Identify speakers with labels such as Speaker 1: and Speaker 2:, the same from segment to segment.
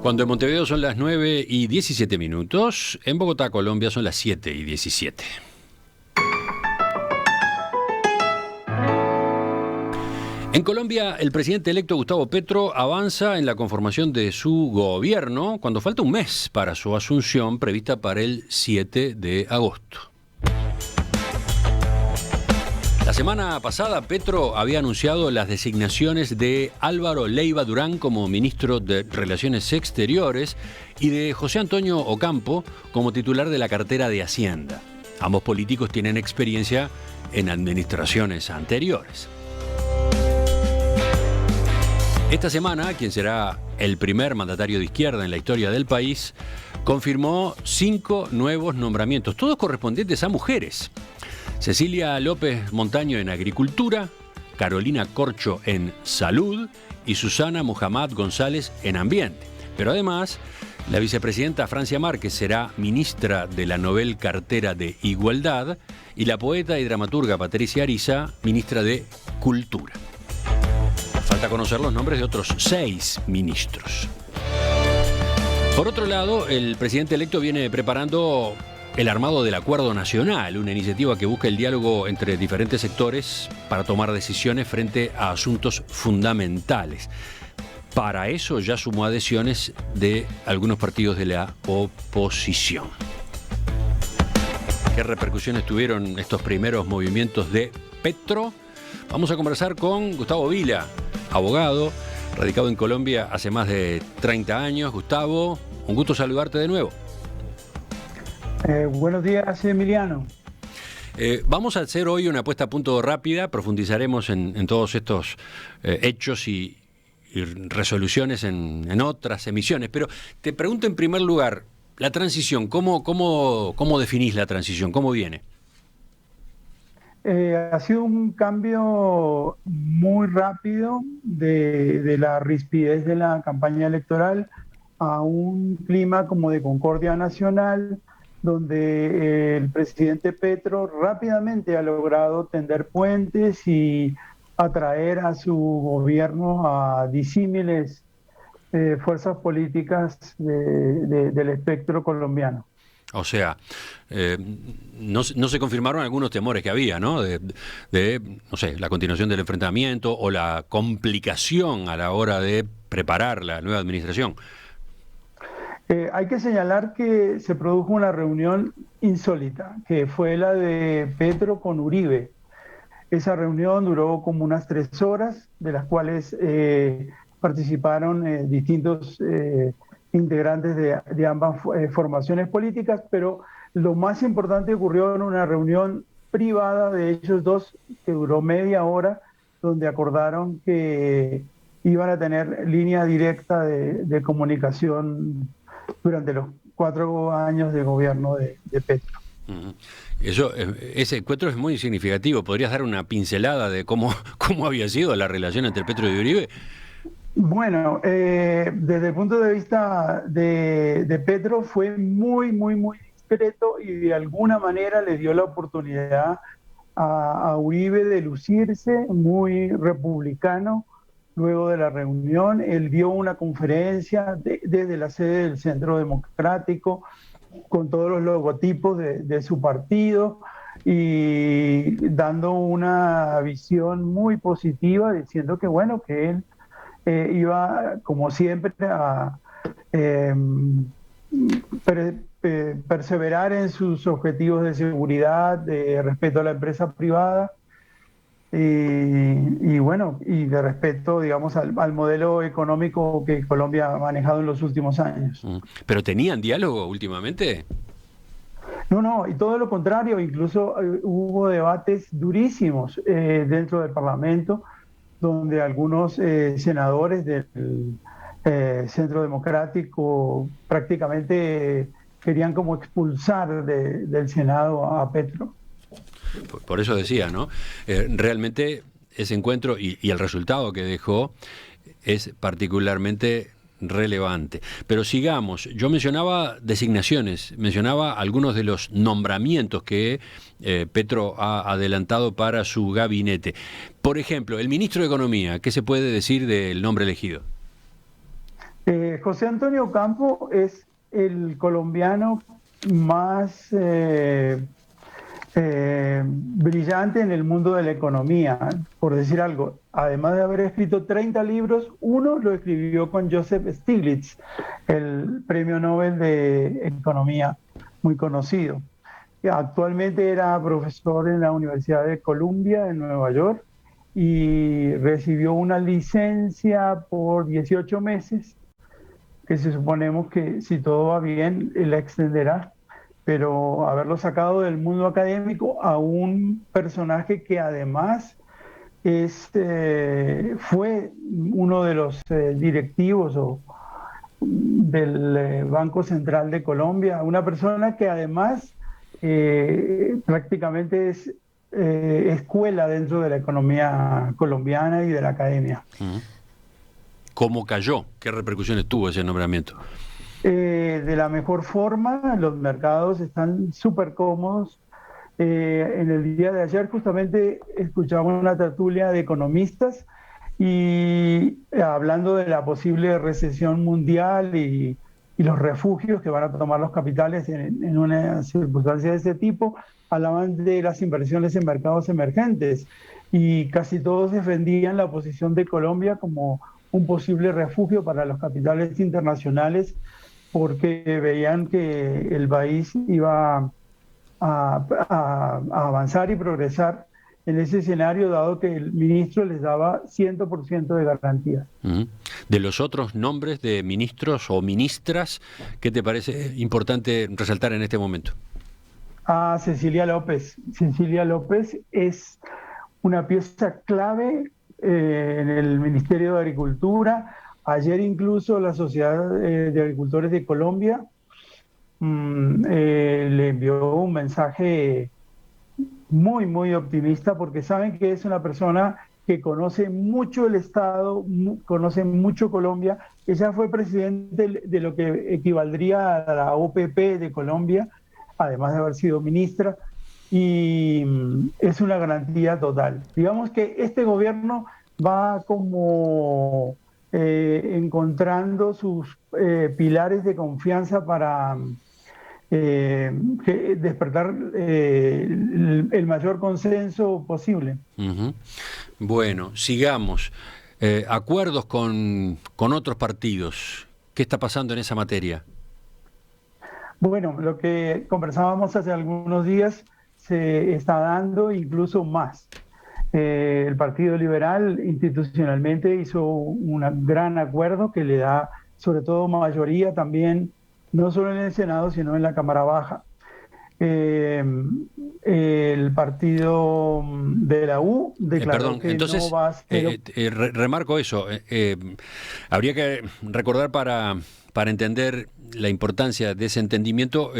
Speaker 1: Cuando en Montevideo son las 9:17, en Bogotá, Colombia, son las 7:17. En Colombia, el presidente electo Gustavo Petro avanza en la conformación de su gobierno cuando falta un mes para su asunción prevista para el 7 de agosto. La semana pasada, Petro había anunciado las designaciones de Álvaro Leiva Durán como ministro de Relaciones Exteriores y de José Antonio Ocampo como titular de la cartera de Hacienda. Ambos políticos tienen experiencia en administraciones anteriores. Esta semana, quien será el primer mandatario de izquierda en la historia del país, confirmó 5 nuevos nombramientos, todos correspondientes a mujeres. Cecilia López Montaño en Agricultura, Carolina Corcho en Salud y Susana Muhammad González en Ambiente. Pero además, la vicepresidenta Francia Márquez será ministra de la Nobel Cartera de Igualdad y la poeta y dramaturga Patricia Ariza, ministra de Cultura. Falta conocer los nombres de otros 6 ministros. Por otro lado, el presidente electo viene preparando el armado del Acuerdo Nacional, una iniciativa que busca el diálogo entre diferentes sectores para tomar decisiones frente a asuntos fundamentales. Para eso ya sumó adhesiones de algunos partidos de la oposición. ¿Qué repercusiones tuvieron estos primeros movimientos de Petro? Vamos a conversar con Gustavo Vila, abogado, radicado en Colombia hace más de 30 años. Gustavo, un gusto saludarte de nuevo.
Speaker 2: Buenos días, Emiliano.
Speaker 1: Vamos a hacer hoy una puesta a punto rápida, profundizaremos en todos estos hechos y resoluciones en otras emisiones, pero te pregunto en primer lugar, la transición, ¿cómo definís la transición? ¿Cómo viene?
Speaker 2: Ha sido un cambio muy rápido de la rispidez de la campaña electoral a un clima como de concordia nacional, donde el presidente Petro rápidamente ha logrado tender puentes y atraer a su gobierno a disímiles fuerzas políticas del espectro colombiano.
Speaker 1: O sea, no se confirmaron algunos temores que había, ¿no? De no sé, la continuación del enfrentamiento o la complicación a la hora de preparar la nueva administración.
Speaker 2: Hay que señalar que se produjo una reunión insólita, que fue la de Petro con Uribe. Esa reunión duró como unas 3 horas, de las cuales participaron distintos integrantes de ambas formaciones políticas, pero lo más importante ocurrió en una reunión privada de ellos dos, que duró media hora, donde acordaron que iban a tener línea directa de comunicación durante los 4 años de gobierno de Petro.
Speaker 1: Ese encuentro es muy significativo. ¿Podrías dar una pincelada de cómo había sido la relación entre Petro y Uribe?
Speaker 2: Bueno, desde el punto de vista de Petro fue muy discreto y de alguna manera le dio la oportunidad a Uribe de lucirse, muy republicano. Luego de la reunión, él dio una conferencia desde la sede del Centro Democrático con todos los logotipos de su partido y dando una visión muy positiva, diciendo que bueno, que él iba como siempre a perseverar en sus objetivos de seguridad, de respeto a la empresa privada y bueno, y de respeto, digamos, al modelo económico que Colombia ha manejado en los últimos años.
Speaker 1: ¿Pero tenían diálogo últimamente?
Speaker 2: No, y todo lo contrario, incluso hubo debates durísimos dentro del Parlamento, donde algunos senadores del Centro Democrático prácticamente querían como expulsar del Senado a Petro.
Speaker 1: Por eso decía, ¿no? Realmente ese encuentro y el resultado que dejó es particularmente relevante. Pero sigamos, yo mencionaba designaciones, mencionaba algunos de los nombramientos que Petro ha adelantado para su gabinete. Por ejemplo, el ministro de Economía, ¿qué se puede decir del nombre elegido?
Speaker 2: José Antonio Campo es el colombiano más brillante en el mundo de la economía, por decir algo. Además de haber escrito 30 libros, uno lo escribió con Joseph Stiglitz, el premio Nobel de Economía muy conocido. Actualmente era profesor en la Universidad de Columbia en Nueva York y recibió una licencia por 18 meses, que se suponemos que si todo va bien, la extenderá, pero haberlo sacado del mundo académico a un personaje que además fue uno de los directivos del Banco Central de Colombia, una persona que además prácticamente es escuela dentro de la economía colombiana y de la academia.
Speaker 1: ¿Cómo cayó? ¿Qué repercusiones tuvo ese nombramiento?
Speaker 2: De la mejor forma, los mercados están súper cómodos. En el día de ayer justamente escuchamos una tertulia de economistas y hablando de la posible recesión mundial y los refugios que van a tomar los capitales en una circunstancia de ese tipo, hablaban de las inversiones en mercados emergentes y casi todos defendían la posición de Colombia como un posible refugio para los capitales internacionales porque veían que el país iba a avanzar y progresar en ese escenario, dado que el ministro les daba 100% de garantías.
Speaker 1: De los otros nombres de ministros o ministras, ¿qué te parece importante resaltar en este momento?
Speaker 2: A Cecilia López. Cecilia López es una pieza clave en el Ministerio de Agricultura. Ayer incluso la Sociedad de Agricultores de Colombia le envió un mensaje muy, muy optimista porque saben que es una persona que conoce mucho el Estado, conoce mucho Colombia. Ella fue presidente de lo que equivaldría a la OPP de Colombia, además de haber sido ministra, y es una garantía total. Digamos que este gobierno va como encontrando sus pilares de confianza para despertar el mayor consenso posible.
Speaker 1: Bueno, sigamos. Acuerdos con otros partidos. ¿Qué está pasando en esa materia?
Speaker 2: Bueno, lo que conversábamos hace algunos días se está dando incluso más. El Partido Liberal institucionalmente hizo un gran acuerdo que le da sobre todo mayoría también, no solo en el Senado, sino en la Cámara Baja. El partido de la U declaró que
Speaker 1: entonces,
Speaker 2: no va a ser...
Speaker 1: remarco eso. Habría que recordar para entender la importancia de ese entendimiento,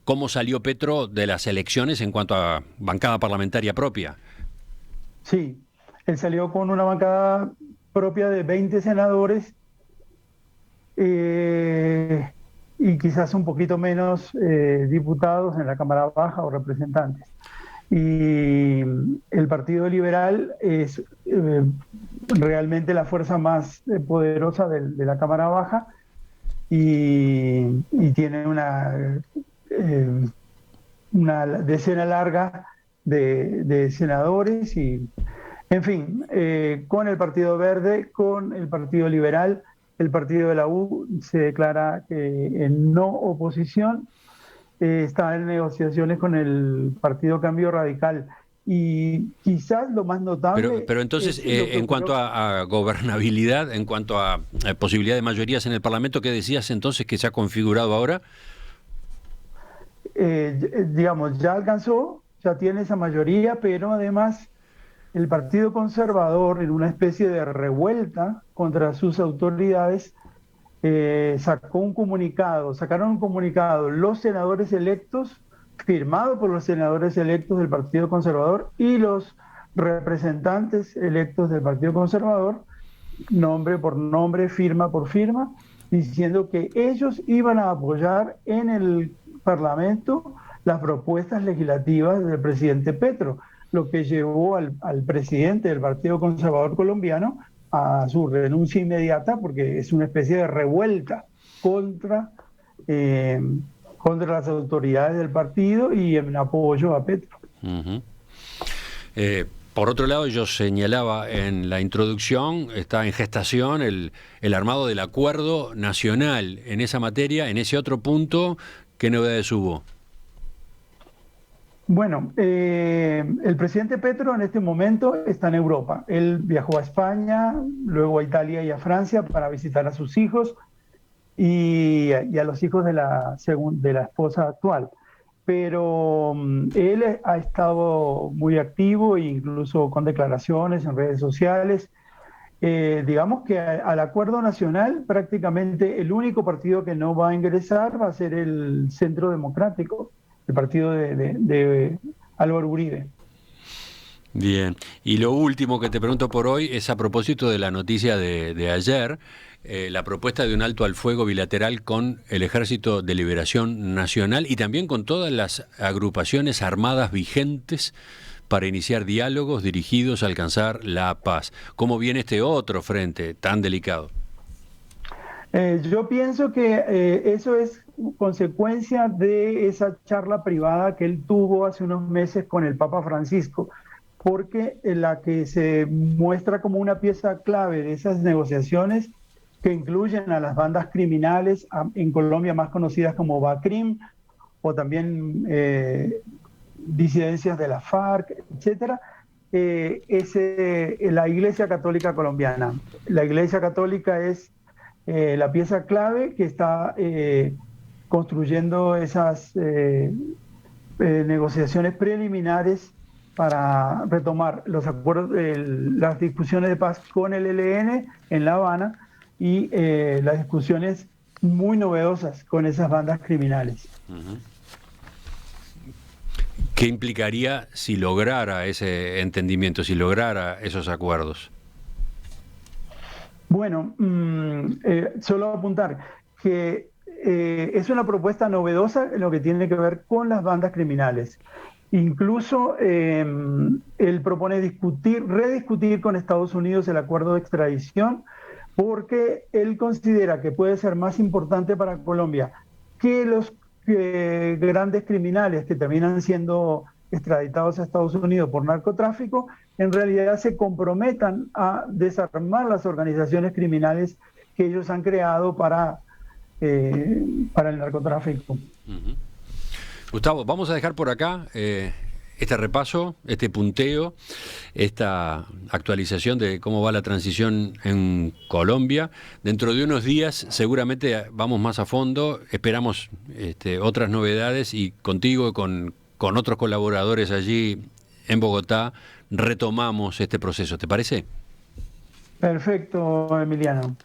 Speaker 1: cómo salió Petro de las elecciones en cuanto a bancada parlamentaria propia.
Speaker 2: Sí, él salió con una bancada propia de 20 senadores y quizás un poquito menos diputados en la Cámara Baja o representantes. Y el Partido Liberal es realmente la fuerza más poderosa de la Cámara Baja y tiene una decena larga de senadores y, en fin, con el Partido Verde, con el Partido Liberal, el partido de la U se declara en no oposición, está en negociaciones con el Partido Cambio Radical. Y quizás lo más notable...
Speaker 1: Pero entonces, en cuanto a gobernabilidad, en cuanto a posibilidad de mayorías en el Parlamento, ¿qué decías entonces que se ha configurado ahora?
Speaker 2: Digamos, ya alcanzó, ya tiene esa mayoría, pero además el Partido Conservador, en una especie de revuelta contra sus autoridades, sacaron un comunicado los senadores electos, firmado por los senadores electos del Partido Conservador y los representantes electos del Partido Conservador, nombre por nombre, firma por firma, diciendo que ellos iban a apoyar en el Parlamento las propuestas legislativas del presidente Petro, lo que llevó al presidente del Partido Conservador colombiano a su renuncia inmediata, porque es una especie de revuelta contra, contra las autoridades del partido y en apoyo a Petro.
Speaker 1: Uh-huh. Por otro lado, yo señalaba en la introducción, está en gestación el armado del acuerdo nacional en esa materia. En ese otro punto, ¿qué novedades hubo?
Speaker 2: Bueno, el presidente Petro en este momento está en Europa. Él viajó a España, luego a Italia y a Francia para visitar a sus hijos y a los hijos de la esposa actual. Pero él ha estado muy activo, incluso con declaraciones en redes sociales. Digamos que al acuerdo nacional prácticamente el único partido que no va a ingresar va a ser el Centro Democrático, el partido de Álvaro Uribe.
Speaker 1: Bien, y lo último que te pregunto por hoy es a propósito de la noticia de ayer, la propuesta de un alto al fuego bilateral con el Ejército de Liberación Nacional y también con todas las agrupaciones armadas vigentes para iniciar diálogos dirigidos a alcanzar la paz. ¿Cómo viene este otro frente tan delicado?
Speaker 2: Yo pienso que eso es consecuencia de esa charla privada que él tuvo hace unos meses con el Papa Francisco, porque la que se muestra como una pieza clave de esas negociaciones que incluyen a las bandas criminales en Colombia más conocidas como BACRIM, o también disidencias de la FARC, etcétera, es la Iglesia Católica Colombiana. La Iglesia Católica es la pieza clave que está construyendo esas negociaciones preliminares para retomar los acuerdos, las discusiones de paz con el ELN en La Habana y las discusiones muy novedosas con esas bandas criminales.
Speaker 1: Uh-huh. ¿Qué implicaría si lograra ese entendimiento, si lograra esos acuerdos?
Speaker 2: Bueno, solo apuntar que es una propuesta novedosa en lo que tiene que ver con las bandas criminales. Incluso él propone rediscutir con Estados Unidos el acuerdo de extradición, porque él considera que puede ser más importante para Colombia que los grandes criminales que terminan siendo extraditados a Estados Unidos por narcotráfico, en realidad se comprometan a desarmar las organizaciones criminales que ellos han creado para el narcotráfico.
Speaker 1: Uh-huh. Gustavo, vamos a dejar por acá este repaso, este punteo, esta actualización de cómo va la transición en Colombia. Dentro de unos días seguramente vamos más a fondo, esperamos otras novedades y contigo, con otros colaboradores allí en Bogotá, retomamos este proceso. ¿Te parece?
Speaker 2: Perfecto, Emiliano.